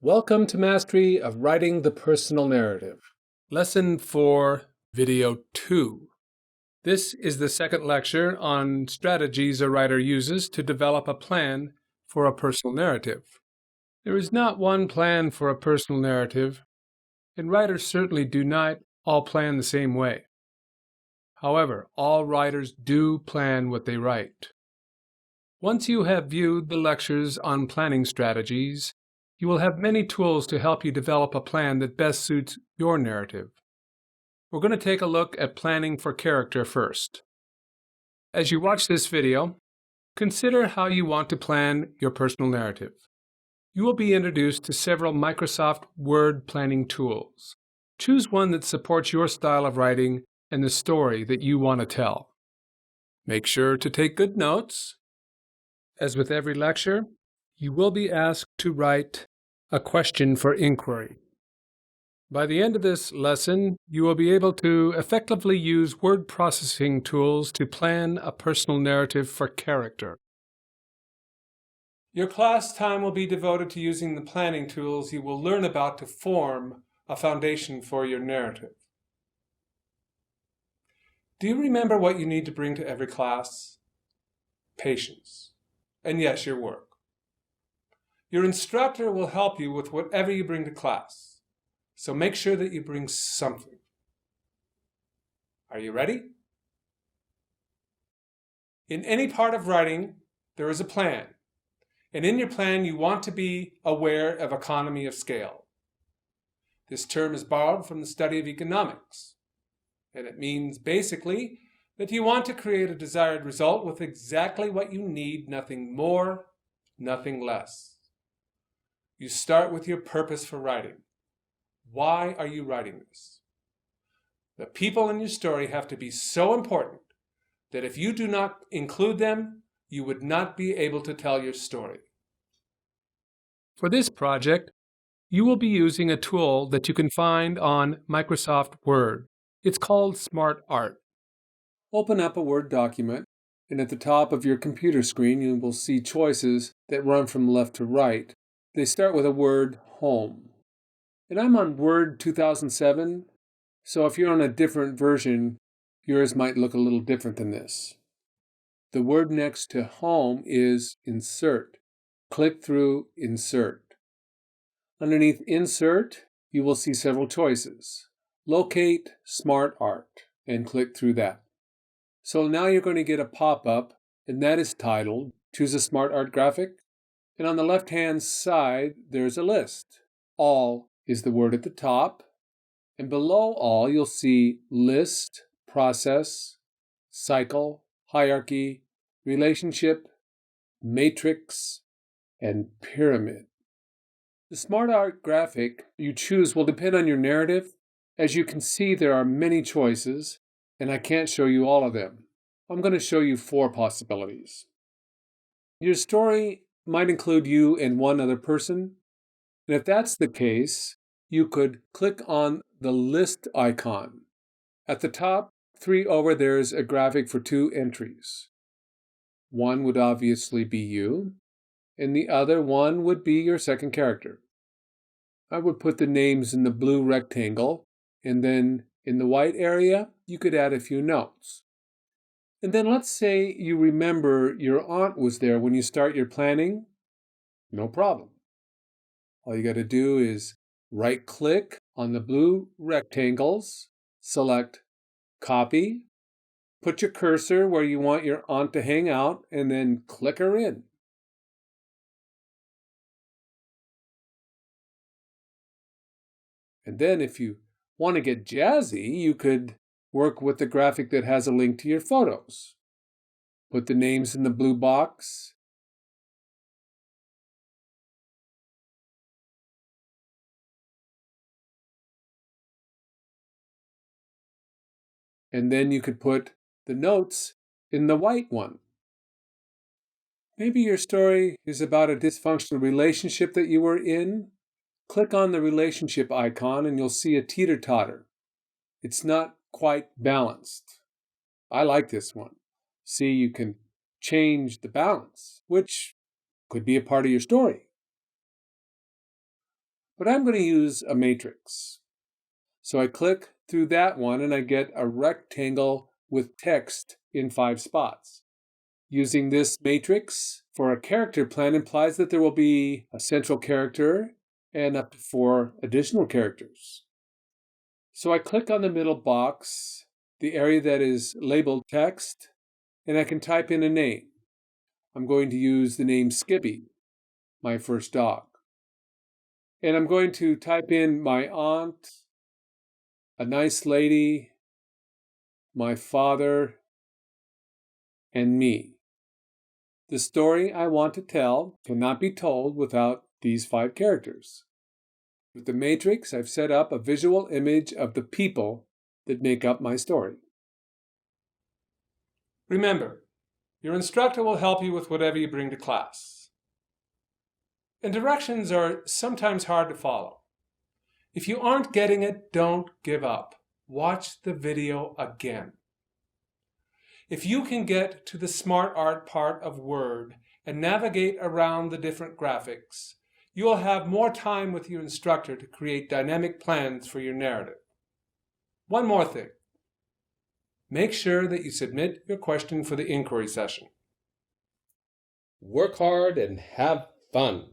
Welcome to Mastery of Writing the Personal Narrative. Lesson 4, Video 2. This is the second lecture on strategies a writer uses to develop a plan for a personal narrative. There is not one plan for a personal narrative, and writers certainly do not all plan the same way. However, all writers do plan what they write. Once you have viewed the lectures on planning strategies, you will have many tools to help you develop a plan that best suits your narrative. We're going to take a look at planning for character first. As you watch this video, consider how you want to plan your personal narrative. You will be introduced to several Microsoft Word planning tools. Choose one that supports your style of writing and the story that you want to tell. Make sure to take good notes. As with every lecture, you will be asked to write a question for inquiry. By the end of this lesson, you will be able to effectively use word processing tools to plan a personal narrative for character. Your class time will be devoted to using the planning tools you will learn about to form a foundation for your narrative. Do you remember what you need to bring to every class? Patience. And yes, your work. Your instructor will help you with whatever you bring to class, so make sure that you bring something. Are you ready? In any part of writing, there is a plan, and in your plan you want to be aware of economy of scale. This term is borrowed from the study of economics, and it means basically that you want to create a desired result with exactly what you need, nothing more, nothing less. You start with your purpose for writing. Why are you writing this? The people in your story have to be so important that if you do not include them, you would not be able to tell your story. For this project, you will be using a tool that you can find on Microsoft Word. It's called Smart Art. Open up a Word document, and at the top of your computer screen, you will see choices that run from left to right. They start with a word, home. And I'm on Word 2007, so if you're on a different version, yours might look a little different than this. The word next to home is insert. Click through insert. Underneath insert, you will see several choices. Locate Smart Art, and click through that. So now you're going to get a pop-up, and that is titled Choose a Smart Art Graphic. And on the left-hand side, there's a list. All is the word at the top. And below all, you'll see list, process, cycle, hierarchy, relationship, matrix, and pyramid. The Smart Art graphic you choose will depend on your narrative. As you can see, there are many choices, and I can't show you all of them. I'm going to show you 4 possibilities. Your story might include you and one other person, and if that's the case, you could click on the list icon. At the top, 3 over, there's a graphic for 2 entries. One would obviously be you, and the other one would be your second character. I would put the names in the blue rectangle, and then in the white area, you could add a few notes. And then let's say you remember your aunt was there when you start your planning. No problem. All you got to do is right-click on the blue rectangles, select Copy, put your cursor where you want your aunt to hang out, and then click her in. And then if you want to get jazzy, you could work with the graphic that has a link to your photos. Put the names in the blue box. And then you could put the notes in the white one. Maybe your story is about a dysfunctional relationship that you were in. Click on the relationship icon and you'll see a teeter-totter. It's not quite balanced. I like this one. See, you can change the balance, which could be a part of your story. but I'm going to use a matrix. So I click through that one and I get a rectangle with text in 5 spots. Using this matrix for a character plan implies that there will be a central character and up to 4 additional characters. So I click on the middle box, the area that is labeled text, and I can type in a name. I'm going to use the name Skippy, my first dog. And I'm going to type in my aunt, a nice lady, my father, and me. The story I want to tell cannot be told without these 5 characters. With the matrix, I've set up a visual image of the people that make up my story. Remember, your instructor will help you with whatever you bring to class. And directions are sometimes hard to follow. If you aren't getting it, don't give up. Watch the video again. If you can get to the smart art part of Word and navigate around the different graphics, you will have more time with your instructor to create dynamic plans for your narrative. One more thing. Make sure that you submit your question for the inquiry session. Work hard and have fun.